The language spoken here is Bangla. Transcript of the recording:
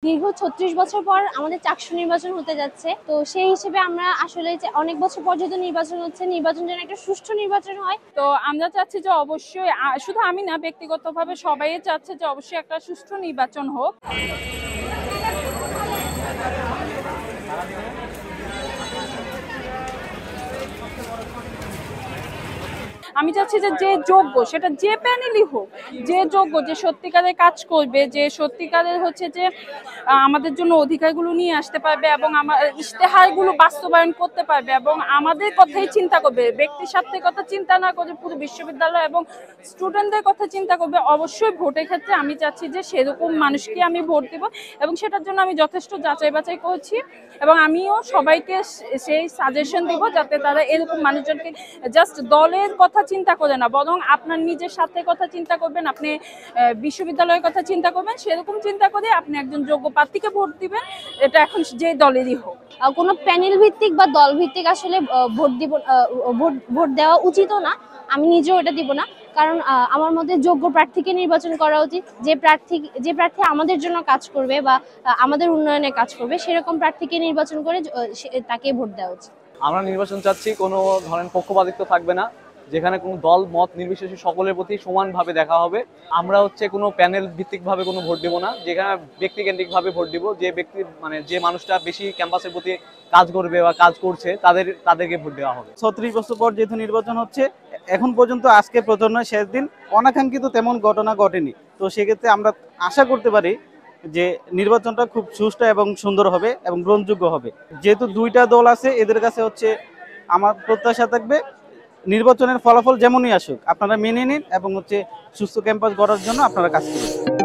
দীর্ঘ ৩৬ বছর পর আমাদের চাকসু নির্বাচন হতে যাচ্ছে। তো সেই হিসেবে আমরা আসলে যে অনেক বছর পর যেহেতু নির্বাচন হচ্ছে, নির্বাচন যেন একটা সুষ্ঠু নির্বাচন হয়। তো আমরা চাচ্ছি যে অবশ্যই, শুধু আমি না, ব্যক্তিগতভাবে সবাই চাচ্ছে যে অবশ্যই একটা সুষ্ঠু নির্বাচন হোক। আমি চাচ্ছি যে যে যোগ্য, সেটা যে প্যানেলই হোক, যে যোগ্য, যে সত্যিকারের কাজ করবে, যে সত্যিকারের হচ্ছে যে আমাদের জন্য অধিকারগুলো নিয়ে আসতে পারবে এবং আমার ইশতেহারগুলো বাস্তবায়ন করতে পারবে এবং আমাদের কথাই চিন্তা করবে, ব্যক্তির স্বার্থের কথা চিন্তা না করে পুরো বিশ্ববিদ্যালয় এবং স্টুডেন্টদের কথা চিন্তা করবে। অবশ্যই ভোটের ক্ষেত্রে আমি চাচ্ছি যে সেরকম মানুষকে আমি ভোট দেব এবং সেটার জন্য আমি যথেষ্ট যাচাই বাছাই করছি এবং আমিও সবাইকে সেই সাজেশন দিব যাতে তারা এরকম মানুষজনকে জাস্ট দলের কথা চিন্তা করে না, বরং আপনার নিজের স্বার্থের কথা চিন্তা করবেন, আপনি বিশ্ববিদ্যালয়ের কথা চিন্তা করবেন, সেরকম চিন্তা করে আপনি একজন যোগ্য প্রার্থীকে ভোট দিবেন, এটা এখন যে দলেরই হোক। কোনো প্যানেল ভিত্তিক বা দল ভিত্তিক আসলে ভোট দেওয়া উচিতও না। আমি নিজেও এটা দিব না, কারণ আমার মতে যোগ্য প্রার্থীকে নির্বাচন করা উচিত। যে প্রার্থী আমাদের জন্য কাজ করবে বা আমাদের উন্নয়নে কাজ করবে, সেরকম প্রার্থীকে নির্বাচন করে তাকে ভোট দেওয়া উচিত। আমরা নির্বাচন চাচ্ছি কোনো ধরনের পক্ষপাতিত্ব থাকবে না, যেখানে কোনো দল মত নির্বিশেষে সকলের প্রতি সমানভাবে দেখা হবে। আমরা কোনো প্যানেল ভিত্তিকভাবে কোনো ভোট দিব না, যেখানে ব্যক্তিকেন্দ্রিকভাবে ভোট দিব। যে ব্যক্তি যে মানুষটা বেশি ক্যাম্পাসের প্রতি কাজ করবে বা কাজ করছে তাদেরকে ভোট দেওয়া হবে। ৩৬ বছর পর যেহেতু নির্বাচন হচ্ছে, এখন পর্যন্ত আজকে প্রচারণার শেষ দিন, অনাকাঙ্ক্ষিত তেমন ঘটনা ঘটেনি। তো সেক্ষেত্রে আমরা আশা করতে পারি যে নির্বাচনটা খুব সুষ্ঠু এবং সুন্দর হবে এবং গ্রহণযোগ্য হবে। যেহেতু দুইটা দল আছে, এদের কাছে আমার প্রত্যাশা থাকবে নির্বাচনের ফলাফল যেমনই আসুক আপনারা মেনে নিন এবং সুস্থ ক্যাম্পাস গড়ার জন্য আপনারা কাজ করুন।